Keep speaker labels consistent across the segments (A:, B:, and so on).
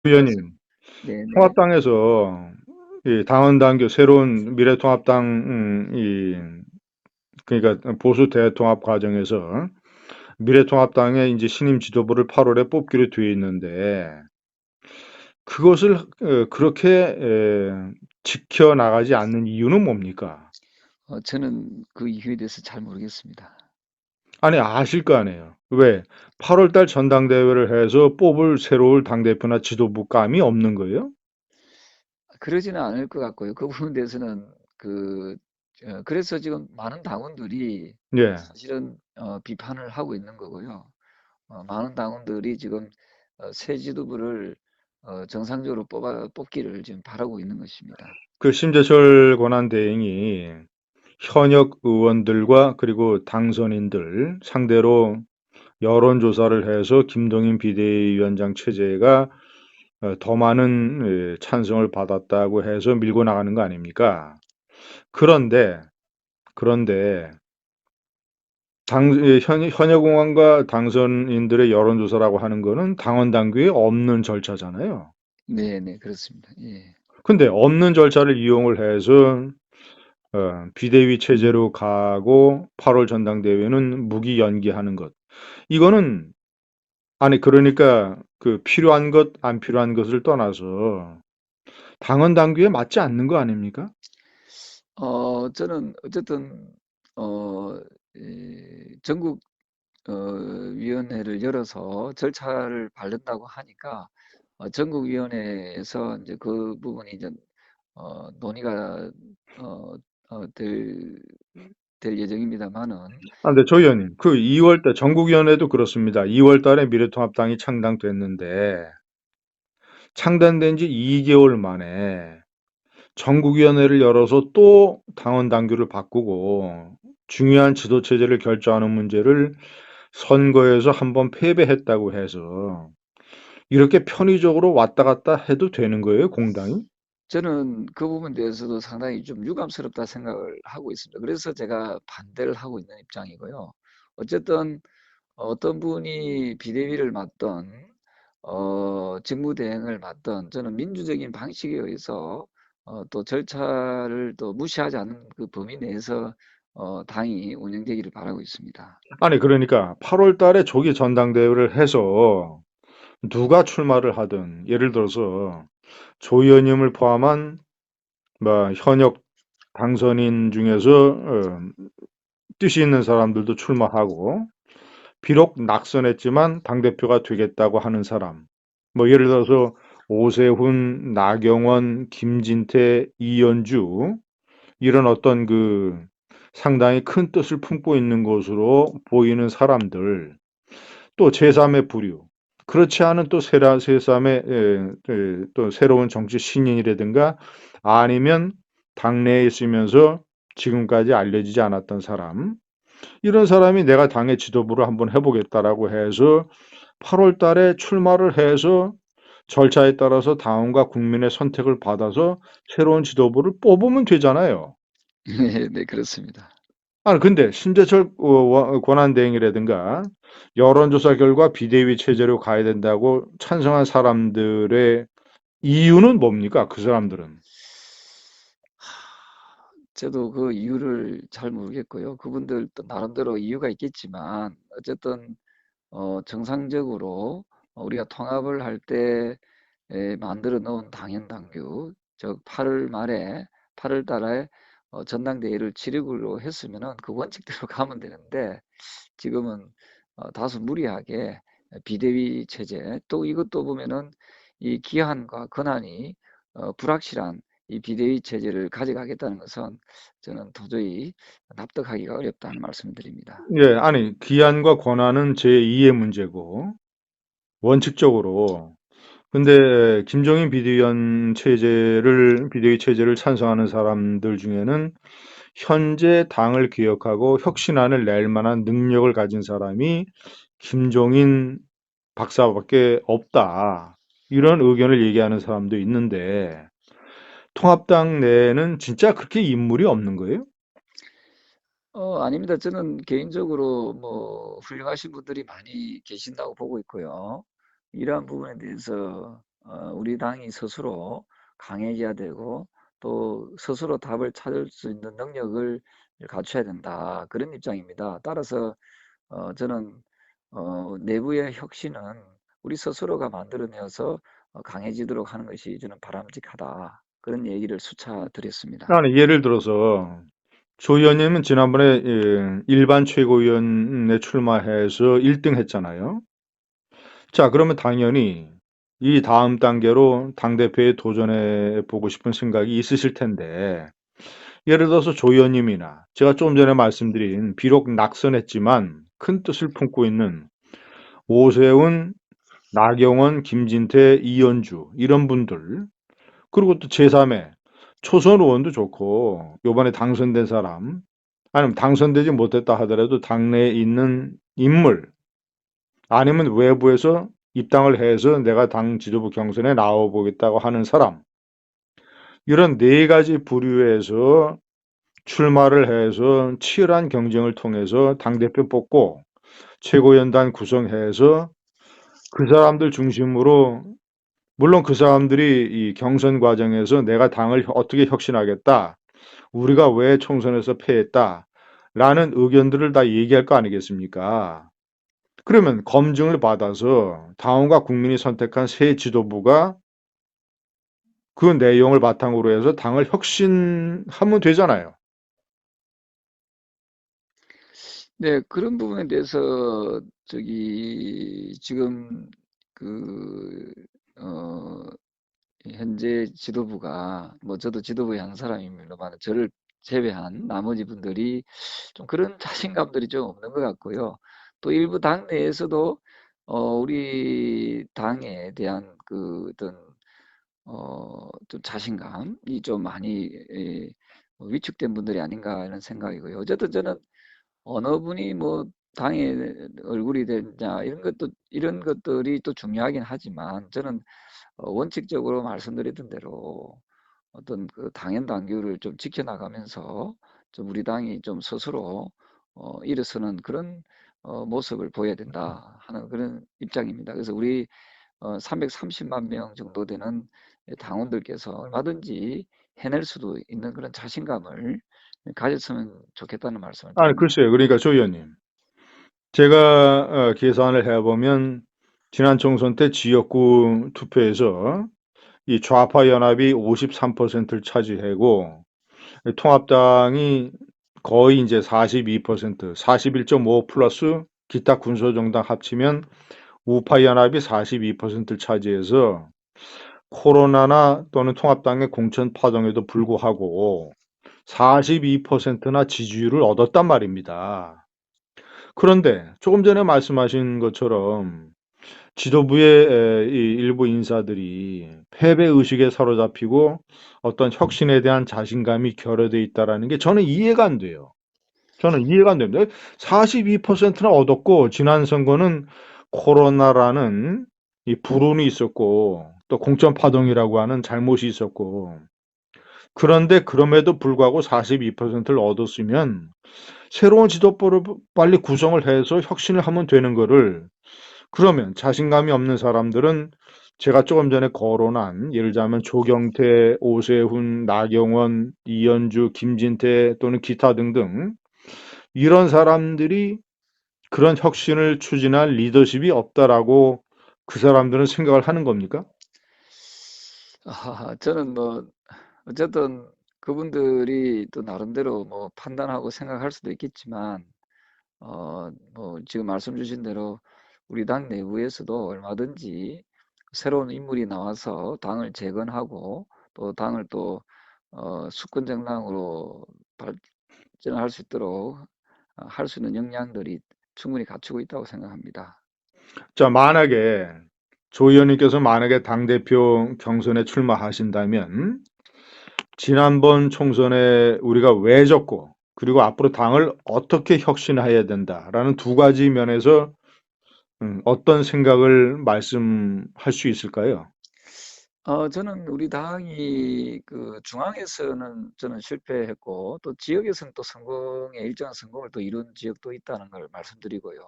A: 의원님,
B: 네네.
A: 통합당에서 이 당헌당규 새로운 미래통합당 그러니까 보수 대통합 과정에서 미래통합당의 이제 신임 지도부를 8월에 뽑기로 되어 있는데 그것을 그렇게 지켜나가지 않는 이유는 뭡니까?
B: 저는 그 이유에 대해서 잘 모르겠습니다.
A: 아니 아실 거 아니에요. 왜? 8월 달 전당대회를 해서 뽑을 새로운 당대표나 지도부감이 없는 거예요?
B: 그러지는 않을 것 같고요. 그 부분에 대해서는 그 그래서 지금 많은 당원들이
A: 예.
B: 사실은 비판을 하고 있는 거고요. 많은 당원들이 지금 새 지도부를 정상적으로 뽑기를 지금 바라고 있는 것입니다.
A: 그 심재철 권한대행이 현역 의원들과 그리고 당선인들 상대로 여론조사를 해서 김동인 비대위원장 체제가 더 많은 찬성을 받았다고 해서 밀고 나가는 거 아닙니까? 그런데 그런데 현역 의원과 당선인들의 여론조사라고 하는 거는 당원 당규에 없는 절차잖아요.
B: 네네, 그렇습니다. 예.
A: 근데 없는 절차를 이용을 해서 비대위 체제로 가고 8월 전당대회는 무기 연기하는 것. 이거는 아니 그러니까 그 필요한 것, 안 필요한 것을 떠나서 당헌 당규에 맞지 않는 거 아닙니까?
B: 저는 어쨌든 전국 위원회를 열어서 절차를 밟는다고 하니까 전국위원회에서 이제 그 부분이 이제 논의가 어, 어, 될, 될 예정입니다만은
A: 아, 근데 조 의원님, 그 2월 달 전국위원회도 그렇습니다. 2월 달에 미래통합당이 창당됐는데 창단된 지 2개월 만에 전국위원회를 열어서 또 당헌 당규를 바꾸고 중요한 지도 체제를 결정하는 문제를 선거에서 한번 패배했다고 해서 이렇게 편의적으로 왔다 갔다 해도 되는 거예요, 공당이?
B: 저는 그 부분에 대해서도 상당히 좀 유감스럽다 생각을 하고 있습니다. 그래서 제가 반대를 하고 있는 입장이고요. 어쨌든 어떤 분이 비대위를 맡던 직무대행을 맡던 저는 민주적인 방식에 의해서 또 절차를 또 무시하지 않는 그 범위 내에서 당이 운영되기를 바라고 있습니다.
A: 아니, 그러니까 8월 달에 조기 전당대회를 해서 누가 출마를 하든 예를 들어서 조 의원님을 포함한 뭐 현역 당선인 중에서 뜻이 있는 사람들도 출마하고 비록 낙선했지만 당대표가 되겠다고 하는 사람 뭐 예를 들어서 오세훈, 나경원, 김진태, 이현주 이런 어떤 그 상당히 큰 뜻을 품고 있는 것으로 보이는 사람들 또 제3의 부류 그렇지 않은 또 세3의 또 새로운 정치 신인이라든가 아니면 당내에 있으면서 지금까지 알려지지 않았던 사람 이런 사람이 내가 당의 지도부를 한번 해보겠다라고 해서 8월 달에 출마를 해서 절차에 따라서 당원과 국민의 선택을 받아서 새로운 지도부를 뽑으면 되잖아요.
B: 네, 네, 그렇습니다.
A: 아니 근데 신재철 권한대행이라든가 여론조사 결과 비대위 체제로 가야 된다고 찬성한 사람들의 이유는 뭡니까? 그 사람들은.
B: 저도 그 이유를 잘 모르겠고요. 그분들 또 나름대로 이유가 있겠지만 어쨌든 정상적으로 우리가 통합을 할 때 만들어 놓은 당연당규, 즉 8월 말에 8월 달에 전당대회를 치르기로 했으면은 그 원칙대로 가면 되는데 지금은 다소 무리하게 비대위 체제, 또 이것도 보면은 이 기한과 권한이 불확실한 이 비대위 체제를 가져가겠다는 것은 저는 도저히 납득하기가 어렵다는 말씀드립니다.
A: 예, 아니 기한과 권한은 제2의 문제고 원칙적으로 근데 김종인 비대위 체제를 찬성하는 사람들 중에는 현재 당을 기억하고 혁신안을 낼 만한 능력을 가진 사람이 김종인 박사밖에 없다. 이런 의견을 얘기하는 사람도 있는데 통합당 내에는 진짜 그렇게 인물이 없는 거예요?
B: 아닙니다. 저는 개인적으로 뭐 훌륭하신 분들이 많이 계신다고 보고 있고요. 이러한 부분에 대해서 우리 당이 스스로 강해져야 되고 또 스스로 답을 찾을 수 있는 능력을 갖춰야 된다. 그런 입장입니다. 따라서 저는 내부의 혁신은 우리 스스로가 만들어내어서 강해지도록 하는 것이 저는 바람직하다. 그런 얘기를 수차 드렸습니다.
A: 나는 예를 들어서 조 의원님은 지난번에 일반 최고위원에 출마해서 1등 했잖아요. 자, 그러면 당연히 이 다음 단계로 당대표에 도전해 보고 싶은 생각이 있으실 텐데, 예를 들어서 조 의원님이나 제가 조금 전에 말씀드린 비록 낙선했지만 큰 뜻을 품고 있는 오세훈, 나경원, 김진태, 이현주 이런 분들, 그리고 또 제3의 초선 의원도 좋고 요번에 당선된 사람, 아니면 당선되지 못했다 하더라도 당내에 있는 인물, 아니면 외부에서 입당을 해서 내가 당 지도부 경선에 나와보겠다고 하는 사람, 이런 네 가지 부류에서 출마를 해서 치열한 경쟁을 통해서 당대표 뽑고 최고연단 구성해서 그 사람들 중심으로, 물론 그 사람들이 이 경선 과정에서 내가 당을 어떻게 혁신하겠다, 우리가 왜 총선에서 패했다 라는 의견들을 다 얘기할 거 아니겠습니까? 그러면 검증을 받아서 당원과 국민이 선택한 새 지도부가 그 내용을 바탕으로 해서 당을 혁신하면 되잖아요.
B: 네, 그런 부분에 대해서 지금 그 어, 현재 지도부가 뭐 저도 지도부의 한 사람입니다만 저를 제외한 나머지 분들이 좀 그런 자신감들이 좀 없는 것 같고요. 또 일부 당 내에서도 우리 당에 대한 그 어떤 좀 자신감이 좀 많이 위축된 분들이 아닌가 이런 생각이고요. 어쨌든 저는 어느 분이 뭐 당의 얼굴이 되냐 이런 것들이 또 중요하긴 하지만 저는 원칙적으로 말씀드렸던 대로 어떤 그 당연 당규를 좀 지켜나가면서 좀 우리 당이 좀 스스로 일어서는 그런 모습을 보여야 된다 하는 그런 입장입니다. 그래서 우리 330만 명 정도 되는 당원들께서 얼마든지 해낼 수도 있는 그런 자신감을 가졌으면 좋겠다는 말씀을
A: 아니,
B: 드립니다.
A: 글쎄요. 그러니까 조 의원님, 제가 계산을 해보면 지난 총선 때 지역구 투표에서 이 좌파 연합이 53%를 차지하고 통합당이 거의 이제 42%, 41.5 플러스 기타 군소정당 합치면 우파 연합이 42%를 차지해서 코로나나 또는 통합당의 공천 파동에도 불구하고 42%나 지지율을 얻었단 말입니다. 그런데 조금 전에 말씀하신 것처럼 지도부의 이 일부 인사들이 패배 의식에 사로잡히고 어떤 혁신에 대한 자신감이 결여돼 있다라는 게 저는 이해가 안 돼요. 저는 이해가 안 됩니다. 42%나 얻었고 지난 선거는 코로나라는 이 불운이 있었고 또 공천 파동이라고 하는 잘못이 있었고, 그런데 그럼에도 불구하고 42%를 얻었으면 새로운 지도부를 빨리 구성을 해서 혁신을 하면 되는 거를, 그러면 자신감이 없는 사람들은 제가 조금 전에 거론한 예를 들자면 조경태, 오세훈, 나경원, 이현주, 김진태 또는 기타 등등 이런 사람들이 그런 혁신을 추진할 리더십이 없다라고 그 사람들은 생각을 하는 겁니까?
B: 저는 뭐 어쨌든 그분들이 또 나름대로 뭐 판단하고 생각할 수도 있겠지만 뭐 지금 말씀 주신 대로 우리 당 내부에서도 얼마든지 새로운 인물이 나와서 당을 재건하고 또 당을 또 수권 정당으로 발전할 수 있도록 할 수 있는 역량들이 충분히 갖추고 있다고 생각합니다.
A: 자, 만약에 조 의원님께서 만약에 당대표 경선에 출마하신다면 지난번 총선에 우리가 왜 졌고 그리고 앞으로 당을 어떻게 혁신해야 된다라는 두 가지 면에서 어떤 생각을 말씀할 수 있을까요?
B: 저는 우리 당이 그 중앙에서는 저는 실패했고 또 지역에서는 또 일정한 성공을 또 이룬 지역도 있다는 걸 말씀드리고요.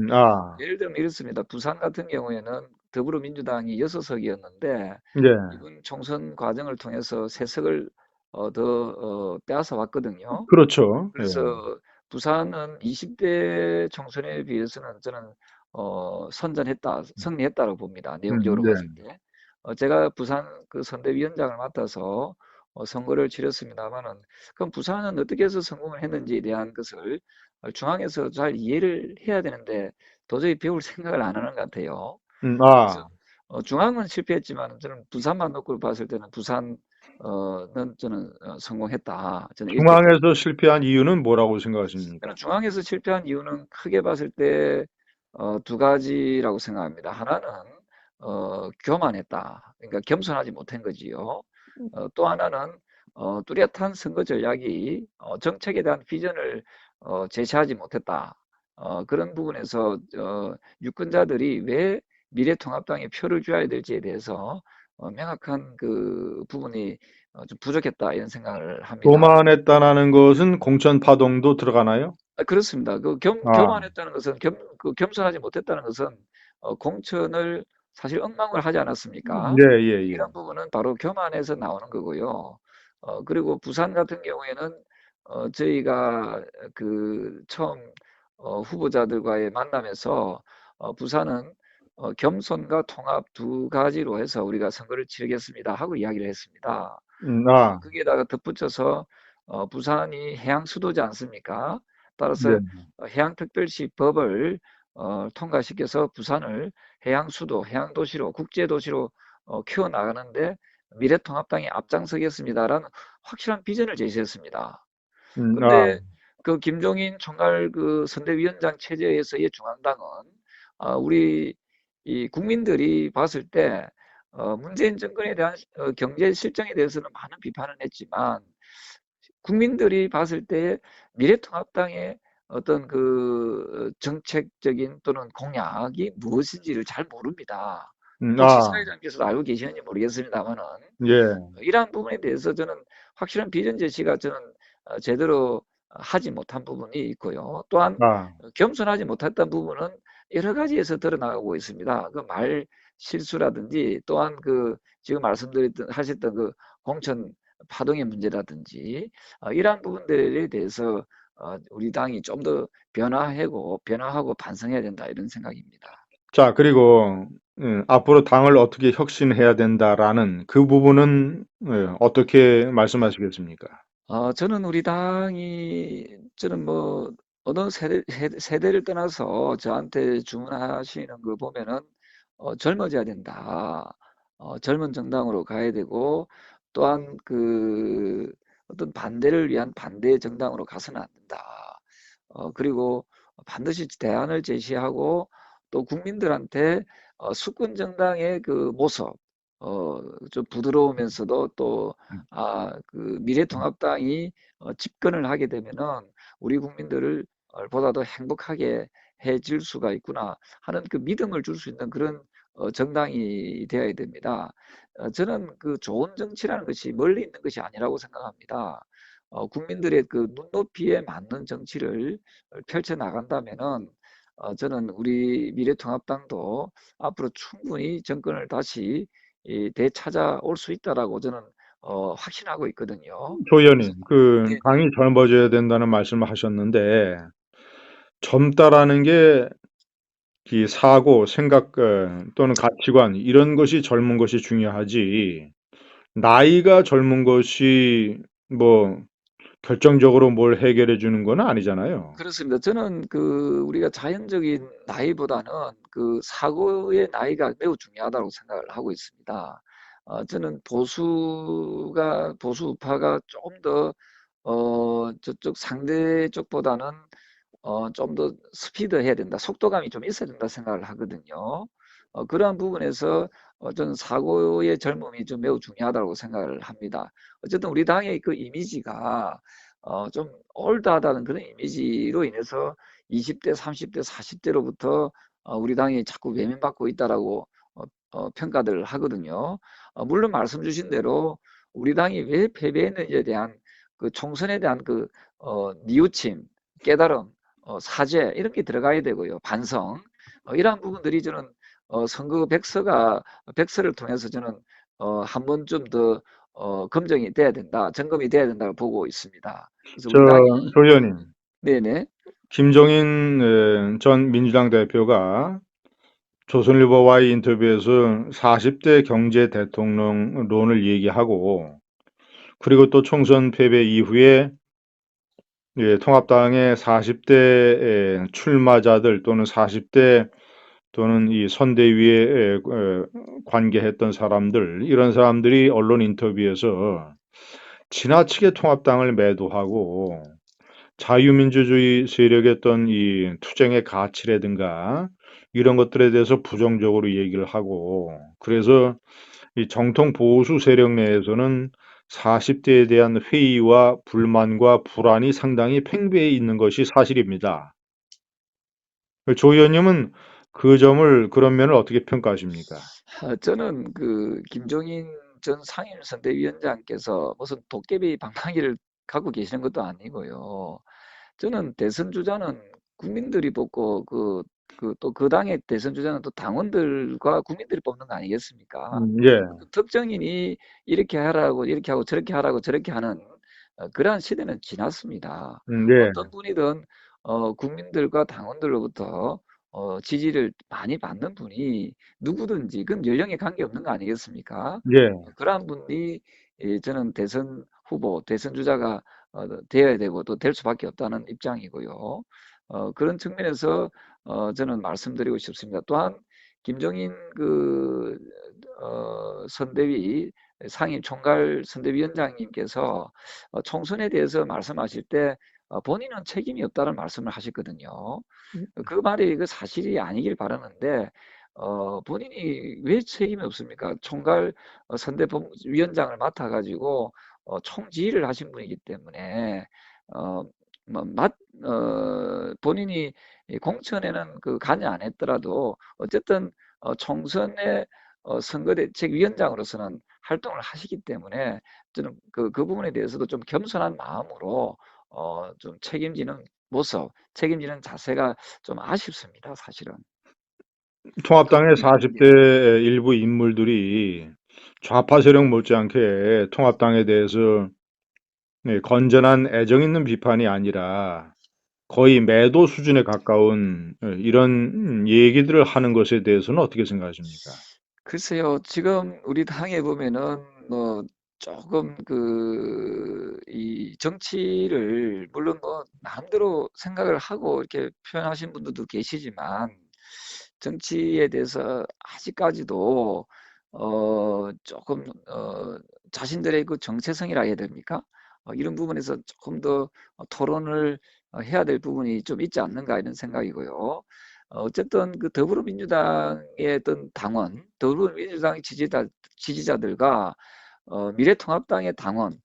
A: 아,
B: 예를 들면 이렇습니다. 부산 같은 경우에는 더불어민주당이 6석이었는데
A: 예.
B: 이번 총선 과정을 통해서 3석을 더 빼앗아 왔거든요.
A: 그렇죠. 예.
B: 그래서 부산은 20대 총선에 비해서는 저는 승리했다고 봅니다. 내용적으로
A: 네.
B: 봤을 때. 제가 부산 그 선대위원장을 맡아서 선거를 치렀습니다만은 그럼 부산은 어떻게 해서 성공을 했는지에 대한 것을 중앙에서 잘 이해를 해야 되는데 도저히 배울 생각을 안 하는 것 같아요. 그래서
A: 아,
B: 중앙은 실패했지만 저는 부산만 놓고 봤을 때는 부산은 저는 성공했다. 저는 이렇게 봅니다.
A: 중앙에서 실패한 이유는 뭐라고 생각하십니까?
B: 저는 중앙에서 실패한 이유는 크게 봤을 때 두 가지라고 생각합니다. 하나는 교만했다. 그러니까 겸손하지 못한 거지요. 또 하나는 뚜렷한 선거 전략이 정책에 대한 비전을 제시하지 못했다. 그런 부분에서 유권자들이 왜 미래통합당에 표를 줘야 될지에 대해서 명확한 그 부분이 좀 부족했다 이런 생각을 합니다.
A: 교만했다라는 것은 공천 파동도 들어가나요?
B: 그렇습니다. 그
A: 아,
B: 교만했다는 것은 그 겸손하지 못했다는 것은 공천을 사실 엉망을 하지 않았습니까?
A: 예, 예, 예.
B: 이런 부분은 바로 교만에서 나오는 거고요. 그리고 부산 같은 경우에는 저희가 그 처음 후보자들과의 만남에서 부산은 겸손과 통합 두 가지로 해서 우리가 선거를 치르겠습니다 하고 이야기를 했습니다.
A: 아,
B: 거기에다가 덧붙여서 부산이 해양 수도지 않습니까?
A: 예.
B: 따라서 해양특별시 법을 통과시켜서 부산을 해양 수도, 해양 도시로, 국제 도시로 키워 나가는데 미래통합당이 앞장서겠습니다라는 확실한 비전을 제시했습니다.
A: 아,
B: 근데 그 김종인 총괄 그 선대위원장 체제에서의 중앙당은 우리 이 국민들이 봤을 때 문재인 정권에 대한 경제 실정에 대해서는 많은 비판을 했지만 국민들이 봤을 때 미래통합당의 어떤 그 정책적인 또는 공약이 무엇인지를 잘 모릅니다. 혹시
A: 아,
B: 사회자님께서도 알고 계시는지 모르겠습니다만은
A: 예,
B: 이러한 부분에 대해서 저는 확실한 비전 제시가 저는 제대로 하지 못한 부분이 있고요. 또한
A: 아,
B: 겸손하지 못했던 부분은 여러 가지에서 드러나고 있습니다. 그 말 실수라든지 또한 그 지금 말씀드렸던 하셨던 그 공천 파동의 문제라든지 이러한 부분들에 대해서 우리 당이 좀 더 변화하고 반성해야 된다 이런 생각입니다.
A: 자, 그리고 앞으로 당을 어떻게 혁신해야 된다라는 그 부분은 어떻게 말씀하시겠습니까?
B: 저는 우리 당이 저는 뭐 어느 세대를 떠나서 저한테 주문하시는 거 보면은 젊어져야 된다. 젊은 정당으로 가야 되고 또한 그 어떤 반대를 위한 반대 정당으로 가서는 안 된다. 그리고 반드시 대안을 제시하고 또 국민들한테 수권 정당의 그 모습, 좀 부드러우면서도 또 그 미래통합당이 집권을 하게 되면은 우리 국민들을 보다 더 행복하게 해질 수가 있구나 하는 그 믿음을 줄 수 있는 그런 정당이 되어야 됩니다. 저는 그 좋은 정치라는 것이 멀리 있는 것이 아니라고 생각합니다. 국민들의 그 눈높이에 맞는 정치를 펼쳐 나간다면은 저는 우리 미래통합당도 앞으로 충분히 정권을 다시 되찾아올 수 있다라고 저는 확신하고 있거든요.
A: 조
B: 그래서
A: 의원님, 그
B: 네네.
A: 당이 젊어져야 된다는 말씀을 하셨는데 젊다라는 게 이 사고, 생각 또는 가치관 이런 것이 젊은 것이 중요하지 나이가 젊은 것이 뭐 결정적으로 뭘 해결해 주는 건 아니잖아요.
B: 그렇습니다. 저는 그 우리가 자연적인 나이보다는 그 사고의 나이가 매우 중요하다고 생각을 하고 있습니다. 저는 보수 우파가 조금 더 저쪽 상대 쪽보다는 좀 더 스피드해야 된다. 속도감이 좀 있어야 된다 생각을 하거든요. 그러한 부분에서 저는 사고의 젊음이 좀 매우 중요하다고 생각을 합니다. 어쨌든 우리 당의 그 이미지가 좀 올드하다는 그런 이미지로 인해서 20대, 30대, 40대로부터 우리 당이 자꾸 외면받고 있다라고 평가들 하거든요. 물론 말씀 주신 대로 우리 당이 왜 패배했는지에 대한 그 총선에 대한 그 뉘우침, 깨달음, 사죄 이런 게 들어가야 되고요. 반성 이러한 부분들이 저는 선거 백서를 통해서 저는 한 번쯤 더 검증이 돼야 된다, 점검이 돼야 된다고 보고 있습니다. 그래서
A: 저,
B: 우리 당이.
A: 조 의원님,
B: 네네.
A: 김종인 전 민주당 대표가 조선일보와의 인터뷰에서 40대 경제 대통령론을 얘기하고, 그리고 또 총선 패배 이후에 통합당의 40대 출마자들 또는 40대 또는 이 선대위에 관계했던 사람들, 이런 사람들이 언론 인터뷰에서 지나치게 통합당을 매도하고 자유민주주의 세력의 어떤 이 투쟁의 가치라든가 이런 것들에 대해서 부정적으로 얘기를 하고, 그래서 이 정통 보수 세력 내에서는 40대에 대한 회의와 불만과 불안이 상당히 팽배해 있는 것이 사실입니다. 조 의원님은 그 점을, 그런 면을 어떻게 평가하십니까?
B: 저는 그 김종인 전 상임선대위원장께서 무슨 도깨비 방망이를 갖고 계시는 것도 아니고요. 저는 대선 주자는 국민들이 뽑고 또 그 당의 대선 주자는 또 당원들과 국민들이 뽑는 거 아니겠습니까?
A: 예,
B: 어떤 특정인이 이렇게 하라고 이렇게 하고 저렇게 하라고 저렇게 하는 그러한 시대는 지났습니다.
A: 예,
B: 어떤 분이든 국민들과 당원들로부터 지지를 많이 받는 분이 누구든지 그건 연령에 관계없는 거 아니겠습니까?
A: 예.
B: 그러한 분이 저는 대선 후보, 대선 주자가 되어야 되고 또 될 수밖에 없다는 입장이고요. 그런 측면에서 저는 말씀드리고 싶습니다. 또한 김종인 선대위 상임 총괄 선대위원장님께서 총선에 대해서 말씀하실 때 본인은 책임이 없다는 말씀을 하셨거든요. 그 말이 그 사실이 아니길 바라는데 본인이 왜 책임이 없습니까? 총괄 선대위원장을 맡아가지고 총지휘를 하신 분이기 때문에 어, 뭐, 본인이 이 공천에는 그 관여 안 했더라도 어쨌든 총선의 선거대책위원장으로서는 활동을 하시기 때문에 저는 그 부분에 대해서도 좀 겸손한 마음으로 좀 책임지는 모습, 책임지는 자세가 좀 아쉽습니다, 사실은.
A: 통합당의
B: 네.
A: 40대 일부 인물들이 좌파 세력 못지않게 통합당에 대해서 건전한 애정 있는 비판이 아니라 거의 매도 수준에 가까운 이런 얘기들을 하는 것에 대해서는 어떻게 생각하십니까?
B: 글쎄요, 지금 우리 당에 보면은 뭐 조금 이 정치를 물론 뭐 마음대로 생각을 하고 이렇게 표현하신 분들도 계시지만 정치에 대해서 아직까지도 조금 자신들의 그 정체성이라 해야 됩니까? 이런 부분에서 조금 더 토론을 해야 될 부분이 좀 있지 않는가 이런 생각이고요. 어쨌든 그 더불어민주당의 어떤 당원, 더불어민주당의 지지자들과 미래통합당의 당원,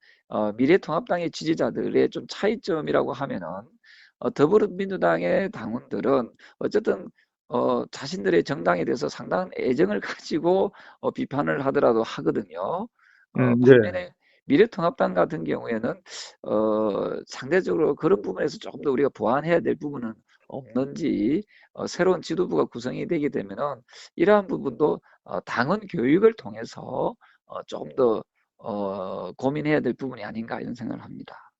B: 미래통합당의 지지자들의 좀 차이점이라고 하면은 더불어민주당의 당원들은 어쨌든 자신들의 정당에 대해서 상당한 애정을 가지고 비판을 하더라도 하거든요.
A: 네.
B: 반면에 미래통합당 같은 경우에는 상대적으로 그런 부분에서 조금 더 우리가 보완해야 될 부분은 없는지 새로운 지도부가 구성이 되게 되면은 이러한 부분도 당원 교육을 통해서 조금 더 고민해야 될 부분이 아닌가 이런 생각을 합니다.